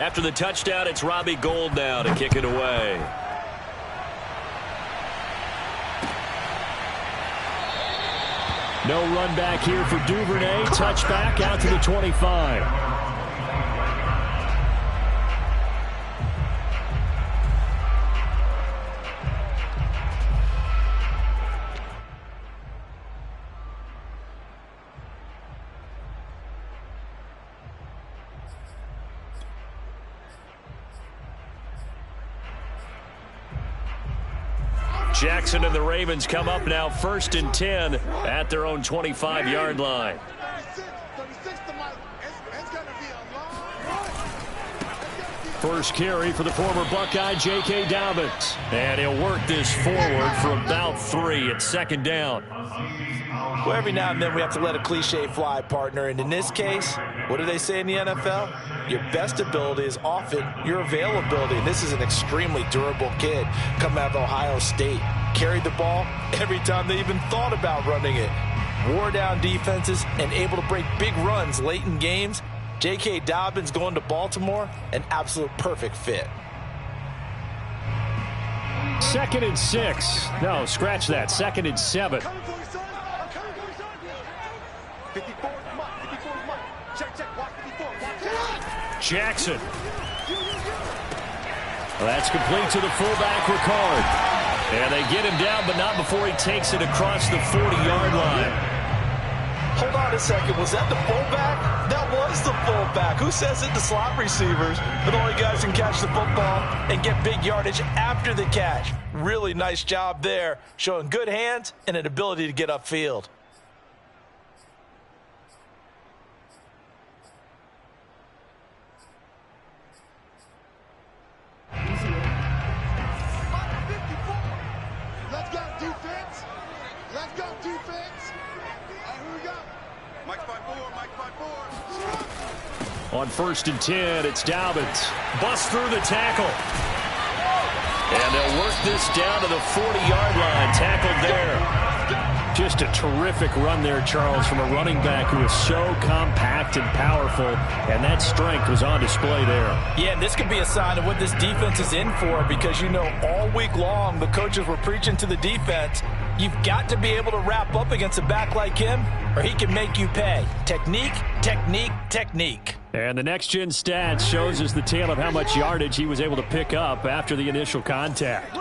After the touchdown, it's Robbie Gould now to kick it away. No run back here for Duvernay. Touchback out to the 25. Jackson and the Ravens come up now 1st and 10 at their own 25-yard line. First carry for the former Buckeye, J.K. Dobbins. And he'll work this forward for about 3 at 2nd down. Well, every now and then we have to let a cliche fly, partner. And in this case, what do they say in the NFL? Your best ability is often your availability. And this is an extremely durable kid coming out of Ohio State. Carried the ball every time they even thought about running it. Wore down defenses and able to break big runs late in games. J.K. Dobbins going to Baltimore, an absolute perfect fit. 2nd and 6. No, scratch that. 2nd and 7. Jackson. Well, that's complete to the fullback, Ricard. And they get him down, but not before he takes it across the 40-yard line. Hold on a second. Was that the fullback? That was the fullback. Who says it? The slot receivers. But only guys can catch the football and get big yardage after the catch. Really nice job there, showing good hands and an ability to get upfield. Let's go, defense. Let's go, defense. All right, here we go. Mike 5-4, Mike 5-4. On 1st and 10, it's Dobbins. Bust through the tackle. And they'll work this down to the 40-yard line. Tackled there. Just a terrific run there, Charles, from a running back who is so compact and powerful, and that strength was on display there. Yeah, this could be a sign of what this defense is in for, because, you know, all week long the coaches were preaching to the defense, you've got to be able to wrap up against a back like him, or he can make you pay. Technique, technique, technique. And the next-gen stats shows us the tale of how much yardage he was able to pick up after the initial contact.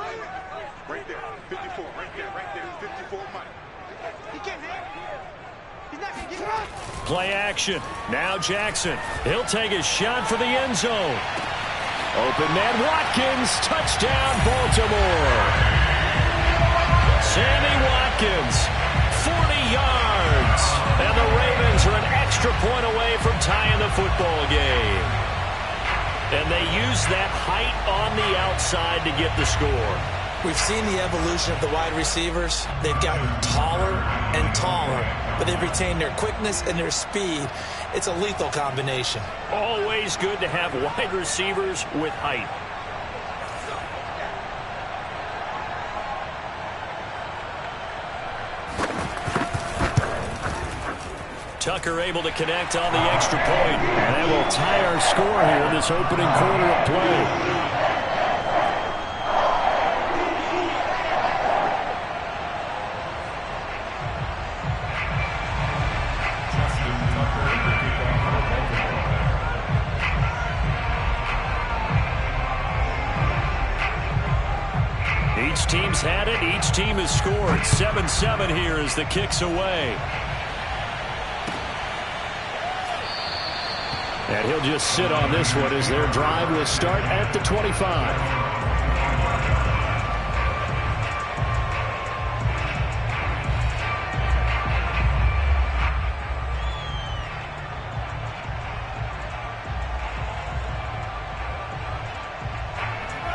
Right there, 54, right there, 54, Mike. He can't hit. He's not going to get it. Play action. Now Jackson. He'll take a shot for the end zone. Open man Watkins. Touchdown, Baltimore. Sammy Watkins, 40 yards. And the Ravens are an extra point away from tying the football game. And they use that height on the outside to get the score. We've seen the evolution of the wide receivers. They've gotten taller and taller, but they've retained their quickness and their speed. It's a lethal combination. Always good to have wide receivers with height. Tucker able to connect on the extra point. And that will tie our score here in this opening quarter of play. Each team's had it. Each team has scored. 7-7 here as the kick's away. And he'll just sit on this one as their drive will start at the 25.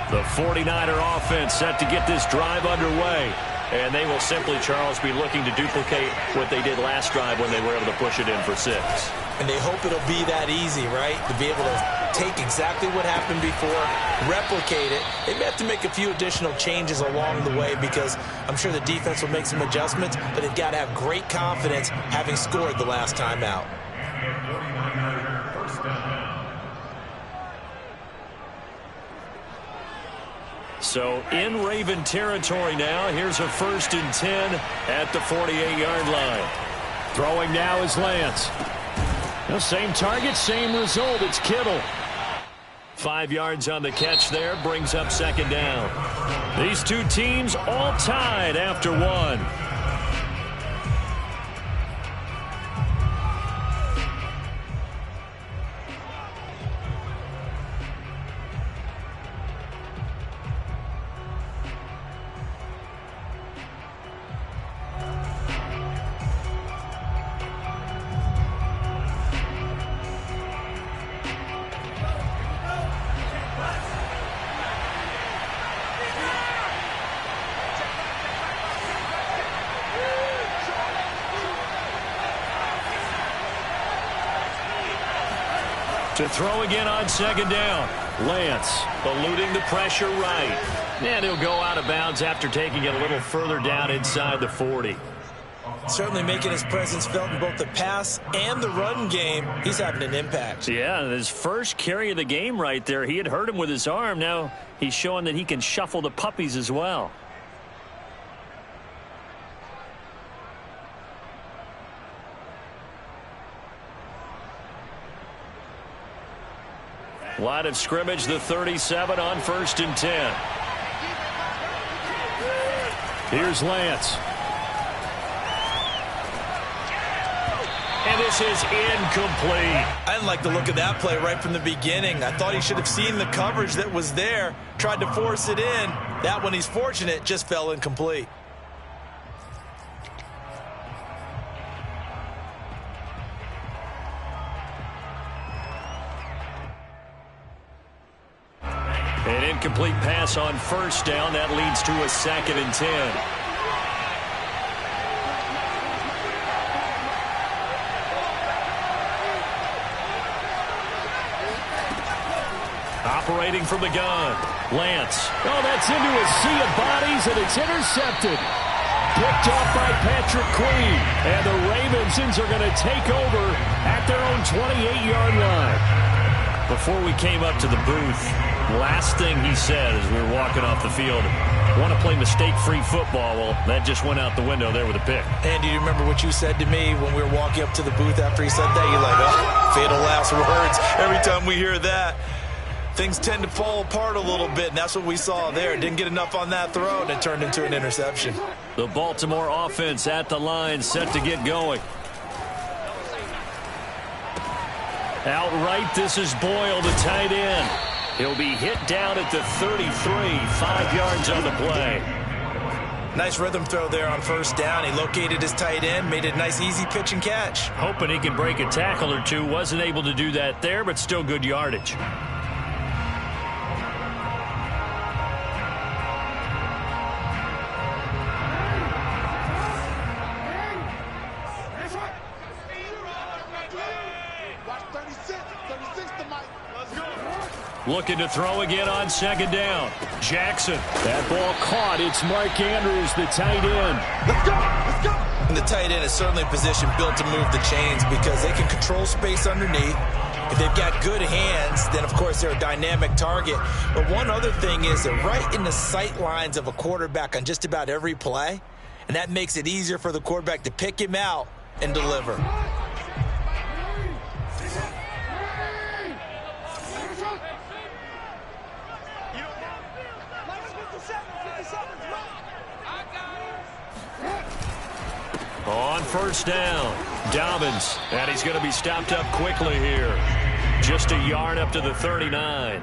The 49er offense set to get this drive underway. And they will simply, Charles, be looking to duplicate what they did last drive when they were able to push it in for 6. And they hope it'll be that easy, right? To be able to take exactly what happened before, replicate it. They may have to make a few additional changes along the way because I'm sure the defense will make some adjustments, but they've got to have great confidence having scored the last time out. So in Raven territory now. Here's a 1st and 10 at the 48-yard line. Throwing now is Lance. The same target, same result. It's Kittle. 5 yards on the catch there, brings up 2nd down. These two teams all tied after 1. To throw again on 2nd down. Lance eluding the pressure right. And he'll go out of bounds after taking it a little further down inside the 40. Certainly making his presence felt in both the pass and the run game. He's having an impact. Yeah, his first carry of the game right there. He had hurt him with his arm. Now he's showing that he can shuffle the puppies as well. Line of scrimmage, the 37 on 1st and 10. Here's Lance. And this is incomplete. I didn't like the look of that play right from the beginning. I thought he should have seen the coverage that was there, tried to force it in. That one, he's fortunate, just fell incomplete. An incomplete pass on 1st down. That leads to a 2nd and 10. Operating from the gun. Lance. Oh, that's into a sea of bodies, and it's intercepted. Picked off by Patrick Queen. And the Ravens are going to take over at their own 28-yard line. Before we came up to the booth, last thing he said as we were walking off the field, want to play mistake-free football. Well, that just went out the window there with a pick. And do you remember what you said to me when we were walking up to the booth after he said that? You're like, oh, fatal last words. Every time we hear that, things tend to fall apart a little bit, and that's what we saw there. Didn't get enough on that throw, and it turned into an interception. The Baltimore offense at the line, set to get going. Outright, this is Boyle, the tight end. He'll be hit down at the 33, 5 yards on the play. Nice rhythm throw there on 1st down. He located his tight end, made it a nice, easy pitch and catch. Hoping he can break a tackle or two. Wasn't able to do that there, but still good yardage. Looking to throw again on 2nd down. Jackson. That ball caught. It's Mark Andrews, the tight end. Let's go! Let's go! And the tight end is certainly a position built to move the chains because they can control space underneath. If they've got good hands, then, of course, they're a dynamic target. But one other thing is they're right in the sight lines of a quarterback on just about every play, and that makes it easier for the quarterback to pick him out and deliver. On 1st down, Dobbins, and he's going to be stopped up quickly here. Just a yard up to the 39.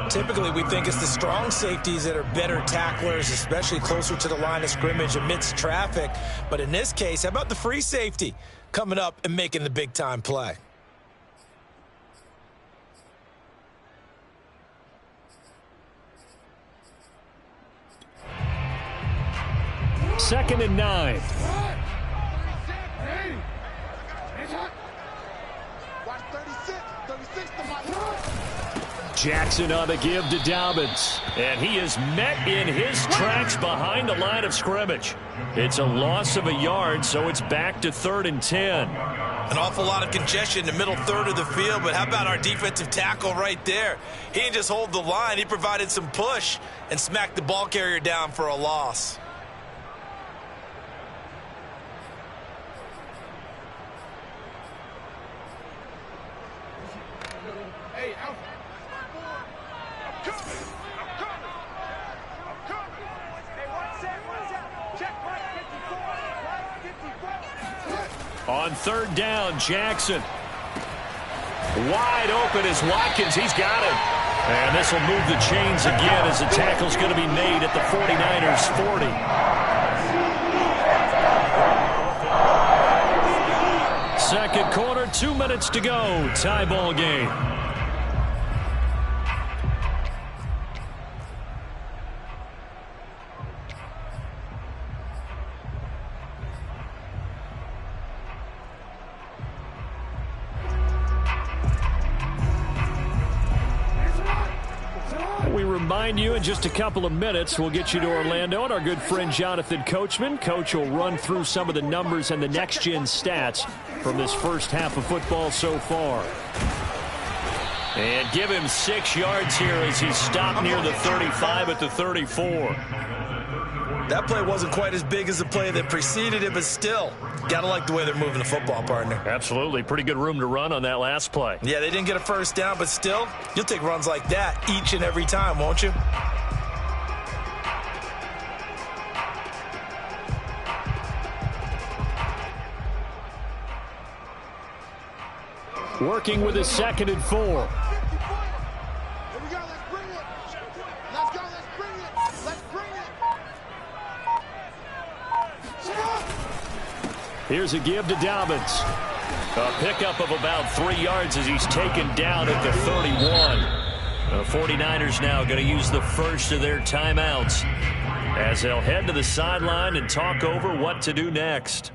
Typically, we think it's the strong safeties that are better tacklers, especially closer to the line of scrimmage amidst traffic. But in this case, how about the free safety coming up and making the big-time play? Second and 9. Jackson on the give to Dobbins. And he is met in his tracks behind the line of scrimmage. It's a loss of a yard, so it's back to 3rd and 10. An awful lot of congestion in the middle third of the field, but how about our defensive tackle right there? He didn't just hold the line, he provided some push and smacked the ball carrier down for a loss. On third down, Jackson. Wide open is Watkins. He's got it. And this will move the chains again as the tackle's going to be made at the 49ers 40. Second quarter, 2 minutes to go. Tie ball game. We remind you in just a couple of minutes, we'll get you to Orlando and our good friend Jonathan Coachman. Coach will run through some of the numbers and the next-gen stats from this first half of football so far. And give him 6 yards here as he's stopped near the 35 at the 34. That play wasn't quite as big as the play that preceded it, but still, gotta like the way they're moving the football, partner. Absolutely. Pretty good room to run on that last play. Yeah, they didn't get a first down, but still, you'll take runs like that each and every time, won't you? Working with his 2nd and 4. Here we go, let's bring it. Let's go, let's bring it. Let's bring it. Here's a give to Dobbins. A pickup of about 3 yards as he's taken down at the 31. The 49ers now going to use the first of their timeouts as they'll head to the sideline and talk over what to do next.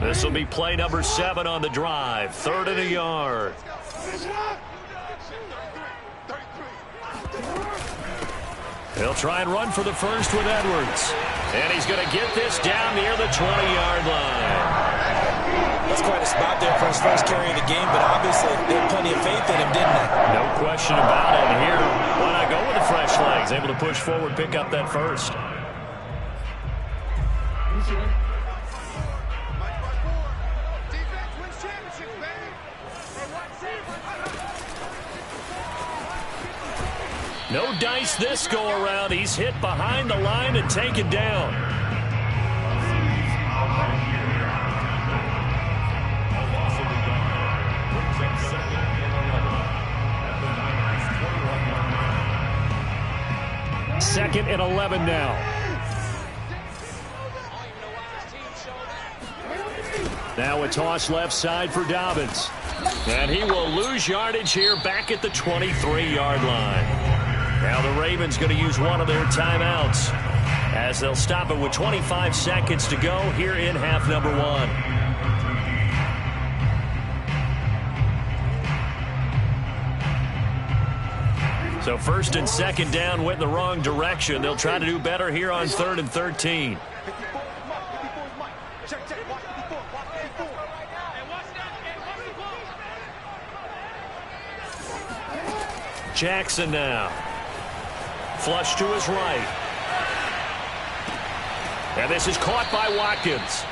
This will be play number 7 on the drive. 3rd and a yard. He'll try and run for the first with Edwards. And he's going to get this down near the 20-yard line. That's quite a spot there for his first carry of the game, but obviously they had plenty of faith in him, didn't they? No question about it. And here, why not go with the fresh legs? Able to push forward, pick up that first. No dice this go-around. He's hit behind the line and taken down. Second and 11 now. Now a toss left side for Dobbins. And he will lose yardage here back at the 23-yard line. Now the Ravens going to use one of their timeouts as they'll stop it with 25 seconds to go here in half number 1. So 1st and 2nd down went in the wrong direction. They'll try to do better here on 3rd and 13. Jackson now. Flush to his right. And this is caught by Watkins.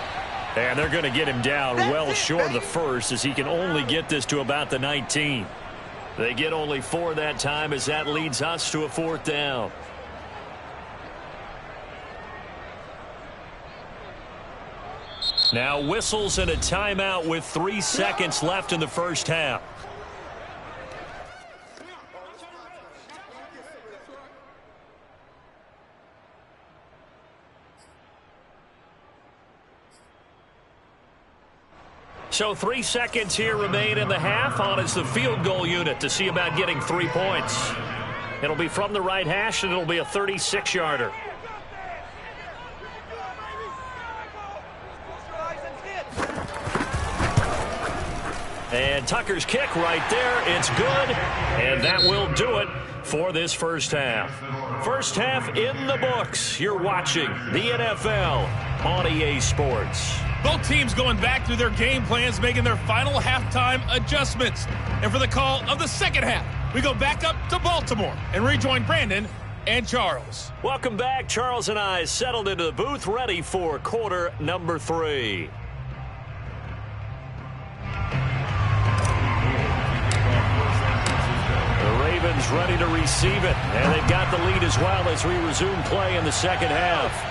And they're going to get him down well short of the first as he can only get this to about the 19. They get only 4 that time as that leads us to a 4th down. Now whistles and a timeout with 3 seconds left in the first half. So 3 seconds here remain in the half. On is the field goal unit to see about getting 3 points. It'll be from the right hash, and it'll be a 36-yarder. And Tucker's kick right there. It's good, and that will do it for this first half. First half in the books. You're watching the NFL on EA Sports. Both teams going back through their game plans, making their final halftime adjustments. And for the call of the second half, we go back up to Baltimore and rejoin Brandon and Charles. Welcome back. Charles and I settled into the booth, ready for quarter number 3. The Ravens ready to receive it, and they've got the lead as well as we resume play in the second half.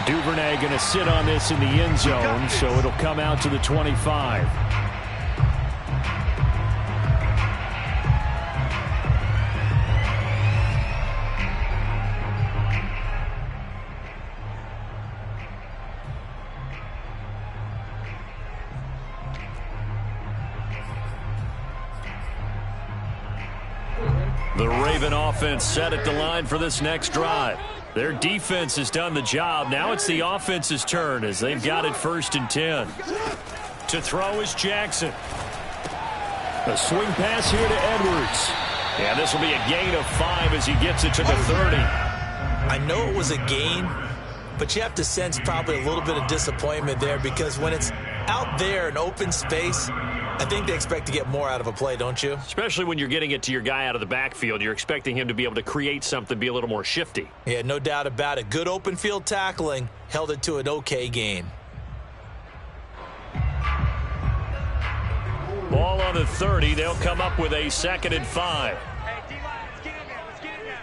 Duvernay going to sit on this in the end zone, so it'll come out to the 25. The Raven offense set at the line for this next drive. Their defense has done the job. Now it's the offense's turn as they've got it 1st and 10. To throw is Jackson. A swing pass here to Edwards. Yeah, this will be a gain of 5 as he gets it to the 30. I know it was a gain, but you have to sense probably a little bit of disappointment there because when it's out there in open space, I think they expect to get more out of a play, don't you? Especially when you're getting it to your guy out of the backfield. You're expecting him to be able to create something, be a little more shifty. Yeah, no doubt about it. Good open field tackling held it to an okay gain. Ball on the 30. They'll come up with a 2nd and 5. Hey, D-line, let's get in there. Let's get in there.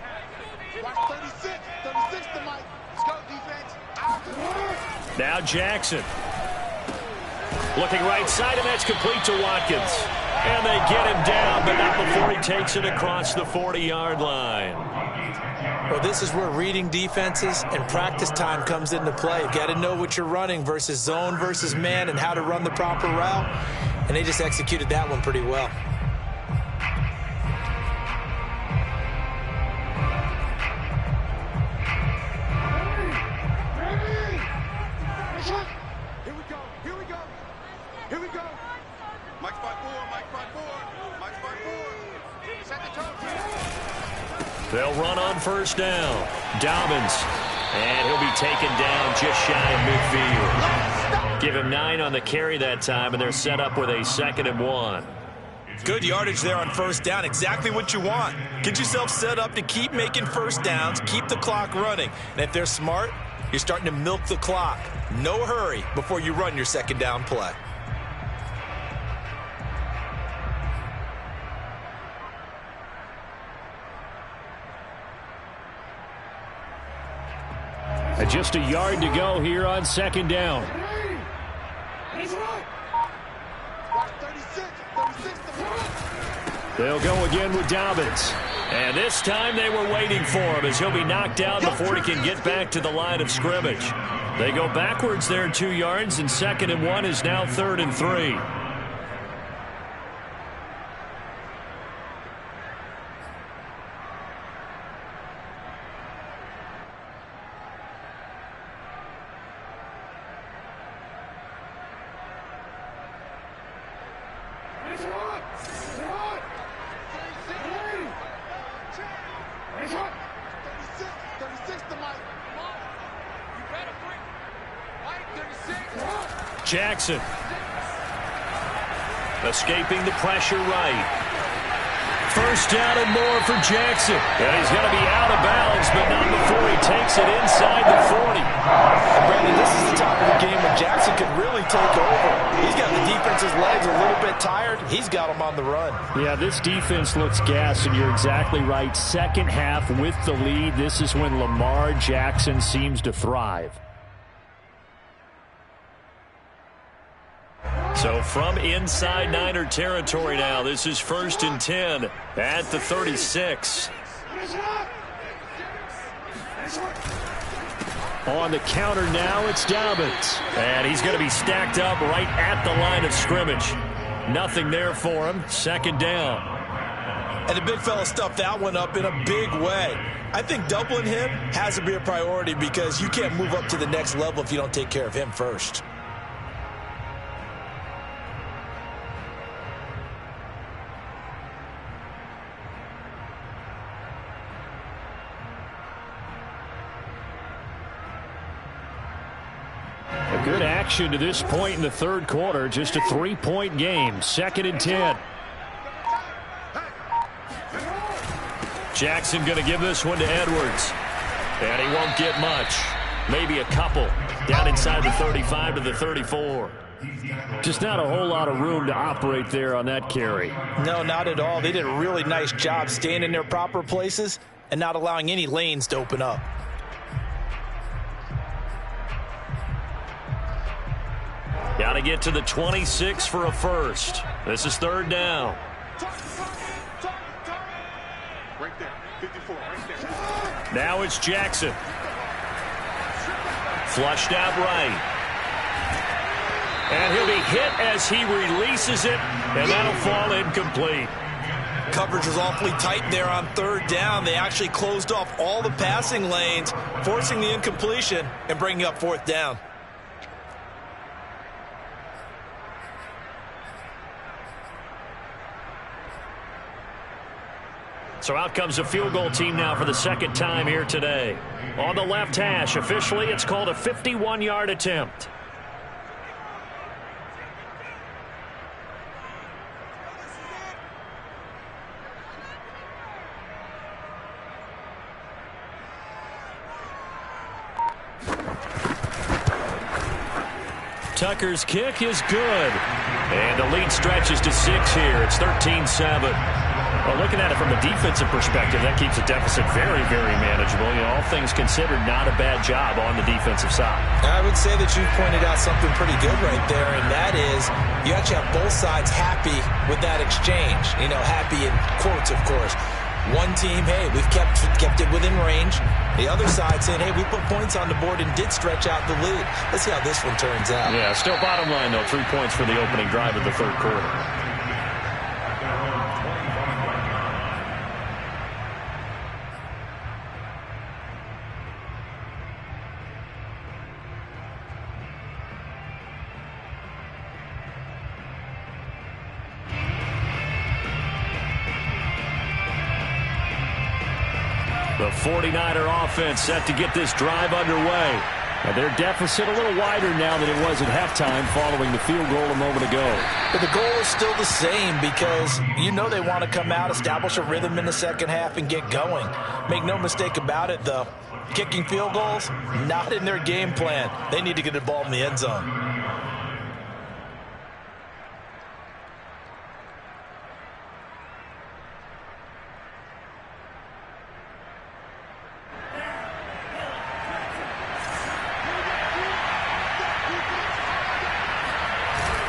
Watch 36. 36 to Mike. Let's go, defense. Out. Now Jackson. Looking right side, and that's complete to Watkins. And they get him down, but not before he takes it across the 40-yard line. Well, this is where reading defenses and practice time comes into play. You've got to know what you're running versus zone versus man and how to run the proper route. And they just executed that one pretty well. Here we go. Here we go. Here we go. Mike's by 4. Mike's by 4. Mike's by 4. Set the tone. They'll run on 1st down. Dobbins. And he'll be taken down just shy of midfield. Give him 9 on the carry that time, and they're set up with a 2nd and 1. Good yardage there on 1st down. Exactly what you want. Get yourself set up to keep making 1st downs, keep the clock running. And if they're smart, you're starting to milk the clock. No hurry before you run your 2nd down play. Just a yard to go here on 2nd down. They'll go again with Dobbins. And this time they were waiting for him as he'll be knocked down before he can get back to the line of scrimmage. They go backwards there 2 yards, and 2nd and 1 is now 3rd and 3. Jackson. Escaping the pressure right. 1st down and more for Jackson. And he's going to be out of bounds, but not before he takes it inside the 40. Brandon, this is the time of the game when Jackson could really take over. He's got the defense's legs a little bit tired. He's got them on the run. Yeah, this defense looks gassed, and you're exactly right. Second half with the lead. This is when Lamar Jackson seems to thrive. So from inside Niner territory now, this is 1st and 10 at the 36. On the counter now, it's Dobbins. And he's going to be stacked up right at the line of scrimmage. Nothing there for him. 2nd down. And the big fella stuffed that one up in a big way. I think doubling him has to be a priority because you can't move up to the next level if you don't take care of him first. A good action to this point in the third quarter. Just a 3-point game. 2nd and 10. Jackson going to give this one to Edwards. And he won't get much. Maybe a couple. Down inside the 35 to the 34. Just not a whole lot of room to operate there on that carry. No, not at all. They did a really nice job staying in their proper places and not allowing any lanes to open up. Got to get to the 26 for a first. This is 3rd down. Right there, 54, right there. Now it's Jackson. Flushed out right. And he'll be hit as he releases it, and that'll fall incomplete. Coverage was awfully tight there on 3rd down. They actually closed off all the passing lanes, forcing the incompletion and bringing up 4th down. So out comes a field goal team now for the 2nd time here today. On the left hash, officially it's called a 51-yard attempt. Tucker's kick is good. And the lead stretches to 6 here. It's 13-7. Well, looking at it from a defensive perspective, that keeps the deficit very, very manageable. You know, all things considered, not a bad job on the defensive side. I would say that you've pointed out something pretty good right there, and that is you actually have both sides happy with that exchange. You know, happy in quotes, of course. One team, hey, we've kept it within range. The other side saying, hey, we put points on the board and did stretch out the lead. Let's see how this one turns out. Yeah, still bottom line, though, 3 points for the opening drive of the 3rd quarter. The 49er offense set to get this drive underway. And their deficit a little wider now than it was at halftime following the field goal a moment ago. But the goal is still the same because you know they want to come out, establish a rhythm in the 2nd half, and get going. Make no mistake about it, though. Kicking field goals, not in their game plan. They need to get the ball in the end zone.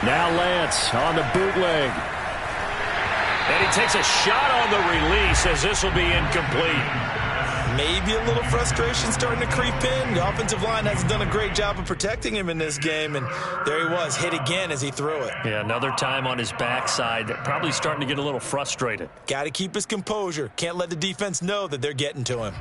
Now Lance on the bootleg. And he takes a shot on the release as this will be incomplete. Maybe a little frustration starting to creep in. The offensive line hasn't done a great job of protecting him in this game, and there he was, hit again as he threw it. Yeah, another time on his backside. Probably starting to get a little frustrated. Got to keep his composure. Can't let the defense know that they're getting to him.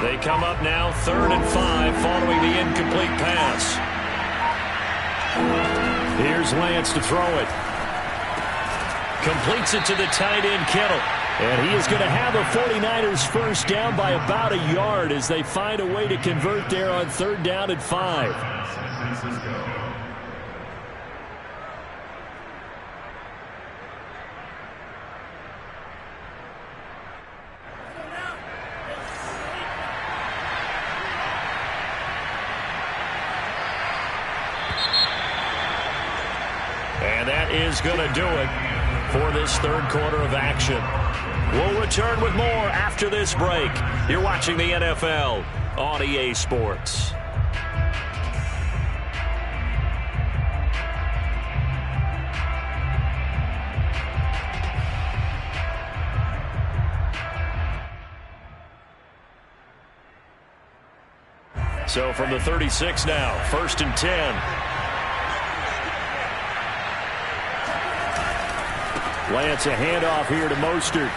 They come up now 3rd and 5 following the incomplete pass. Here's Lance to throw it. Completes it to the tight end, Kittle. And he is going to have the 49ers first down by about a yard as they find a way to convert there on 3rd down and 5. And that is going to do it for this 3rd quarter of action. We'll return with more after this break. You're watching the NFL on EA Sports. So from the 36 now, 1st and 10. Lance, a handoff here to Mostert.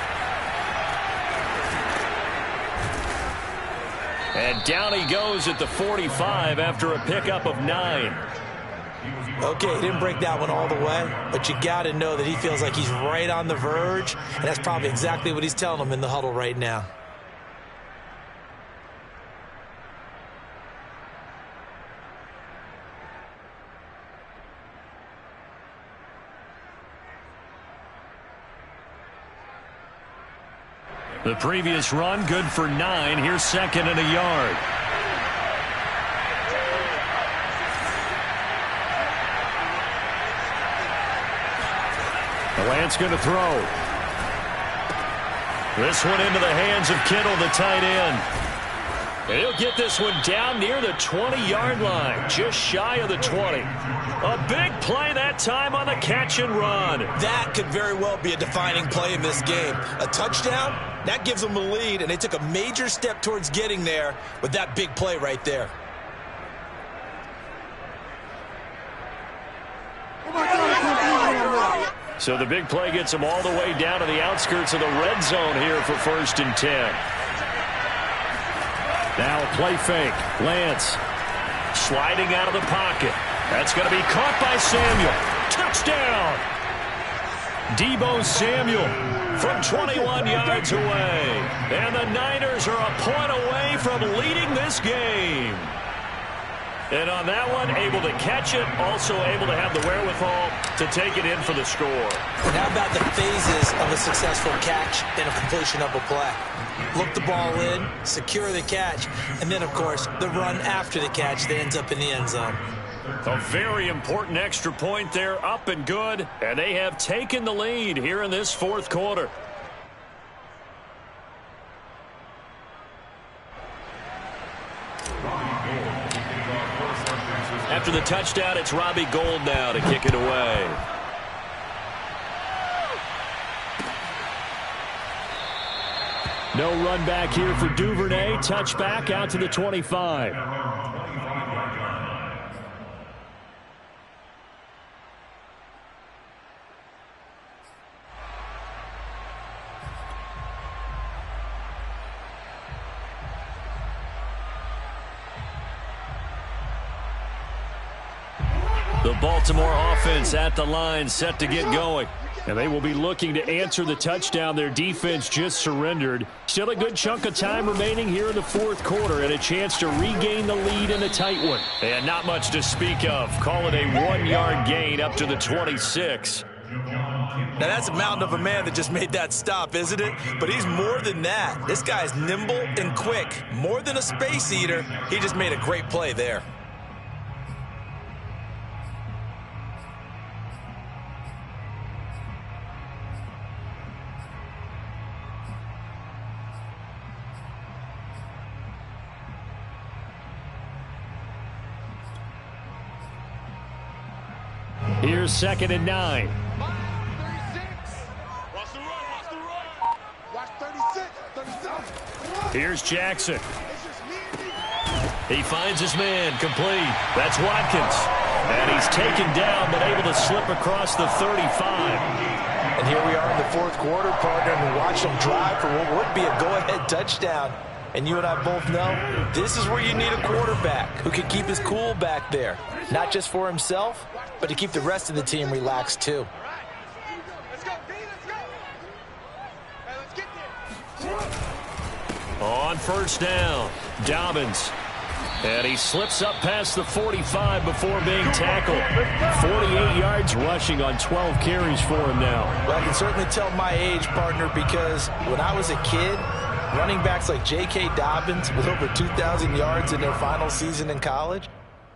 And down he goes at the 45 after a pickup of 9. Okay, he didn't break that one all the way, but you got to know that he feels like he's right on the verge, and that's probably exactly what he's telling them in the huddle right now. The previous run, good for 9. Here's 2nd and a yard. Lance going to throw. This one into the hands of Kittle, the tight end. And he'll get this one down near the 20-yard line, just shy of the 20. A big play that time on the catch and run. That could very well be a defining play in this game. A touchdown, that gives them the lead, and they took a major step towards getting there with that big play right there. So the big play gets them all the way down to the outskirts of the red zone here for 1st and 10. Now a play fake. Lance sliding out of the pocket. That's going to be caught by Samuel. Touchdown! Deebo Samuel from 21 yards away. And the Niners are a point away from leading this game. And on that one, able to catch it, also able to have the wherewithal to take it in for the score. And how about the phases of a successful catch and a completion of a play? Look the ball in, secure the catch, and then, of course, the run after the catch that ends up in the end zone. A very important extra point there, up and good, and they have taken the lead here in this 4th quarter. After the touchdown, it's Robbie Gould now to kick it away. No run back here for Duvernay. Touchback out to the 25. The Baltimore offense at the line, set to get going. And they will be looking to answer the touchdown their defense just surrendered. Still a good chunk of time remaining here in the 4th quarter and a chance to regain the lead in a tight one. And not much to speak of. Call it a 1-yard gain up to the 26. Now, that's a mountain of a man that just made that stop, isn't it? But he's more than that. This guy's nimble and quick. More than a space eater, he just made a great play there. Here's 2nd and 9. Here's Jackson. He finds his man, complete. That's Watkins. And he's taken down, but able to slip across the 35. And here we are in the 4th quarter, partner, and we watch them drive for what would be a go-ahead touchdown. And you and I both know this is where you need a quarterback who can keep his cool back there. Not just for himself, but to keep the rest of the team relaxed too. On 1st down, Dobbins. And he slips up past the 45 before being tackled. 48 yards rushing on 12 carries for him now. Well, I can certainly tell my age, partner, because when I was a kid, running backs like J.K. Dobbins with over 2,000 yards in their final season in college,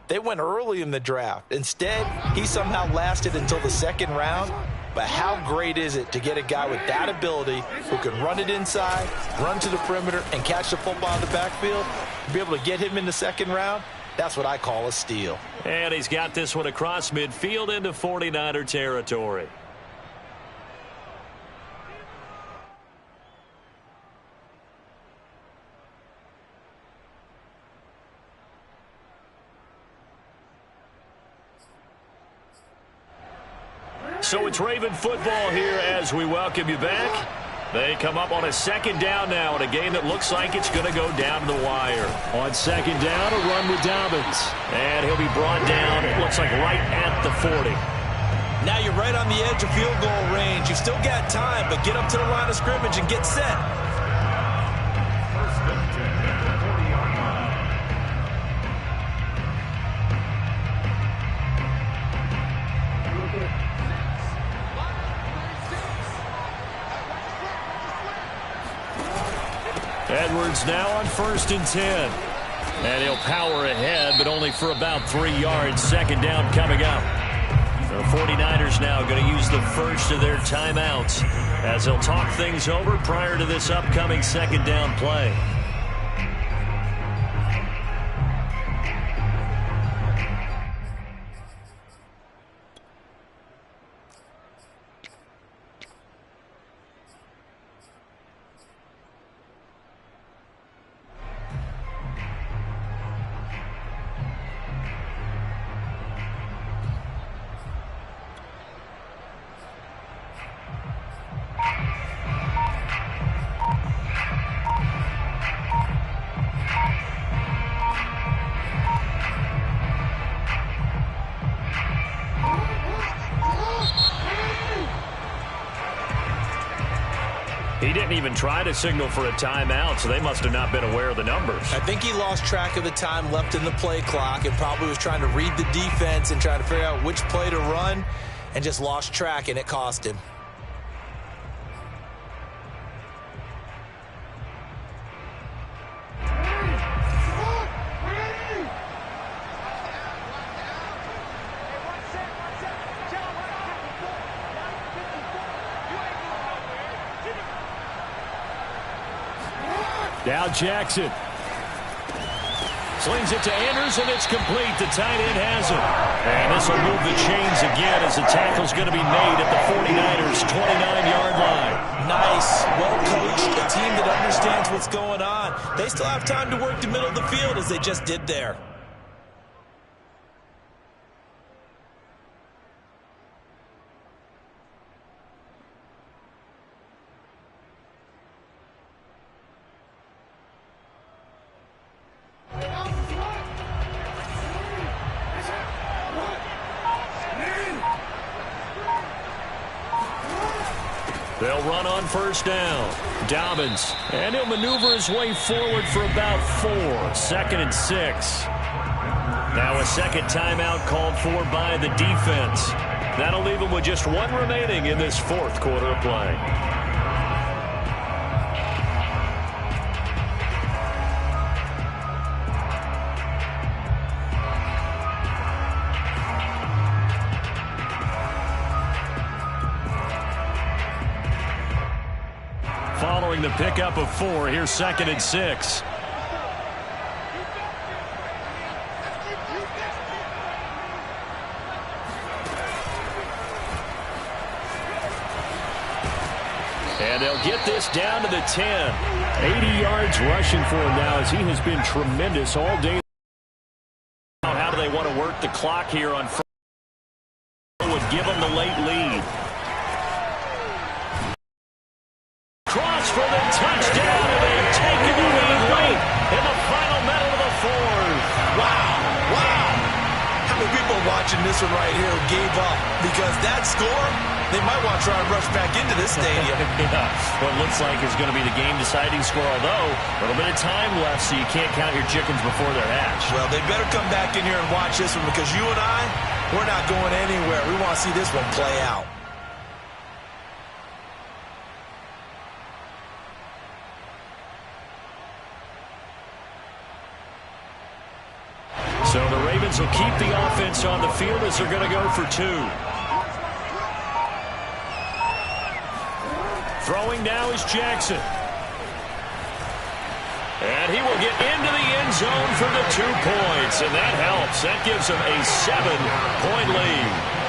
they went early in the draft. Instead, he somehow lasted until the 2nd round. but how great is it to get a guy with that ability who can run it inside, run to the perimeter, and catch the football in the backfield, be able to get him in the second round? That's what I call a steal. And he's got this one across midfield into 49er territory. So it's Raven football here as we welcome you back. They come up on a second down now in a game that looks like it's going to go down to the wire. On second down, a run with Dobbins. And he'll be brought down, it looks like right at the 40. Now you're right on the edge of field goal range. You've still got time, but get up to the line of scrimmage and get set. Edwards now on 1st and 10. And he'll power ahead, but only for about 3 yards. Second down coming up. The 49ers now going to use the first of their timeouts as they'll talk things over prior to this upcoming second down play. He didn't even try to signal for a timeout, so they must have not been aware of the numbers. I think he lost track of the time left in the play clock and probably was trying to read the defense and trying to figure out which play to run and just lost track, and it cost him. Now Jackson. Slings it to Andrews, and it's complete. The tight end has it. And this will move the chains again as the tackle's going to be made at the 49ers' 29-yard line. Nice. Well coached. A team that understands what's going on. They still have time to work the middle of the field as they just did there. They'll run on first down. Dobbins. And he'll maneuver his way forward for about 4. 2nd and 6. Now a second timeout called for by the defense. That'll leave him with just 1 remaining in this 4th quarter of play. Following the pickup of 4, here's 2nd and 6. And they'll get this down to the 10. 80 yards rushing for him now as he has been tremendous all day. How do they want to work the clock here on Friday? Would give them the late lead. For the touchdown, and they've taken the lead late in the final minute of the 4th. Wow. How many people watching this one right here gave up? Because that score, they might want to try and rush back into this stadium. Yeah, what looks like is going to be the game-deciding score, although a little bit of time left, so you can't count your chickens before they're hatched. Well, they better come back in here and watch this one because you and I, we're not going anywhere. We want to see this one play out. So the Ravens will keep the offense on the field as they're going to go for 2. Throwing now is Jackson. And he will get into the end zone for the 2 points, and that helps. That gives him a 7-point lead.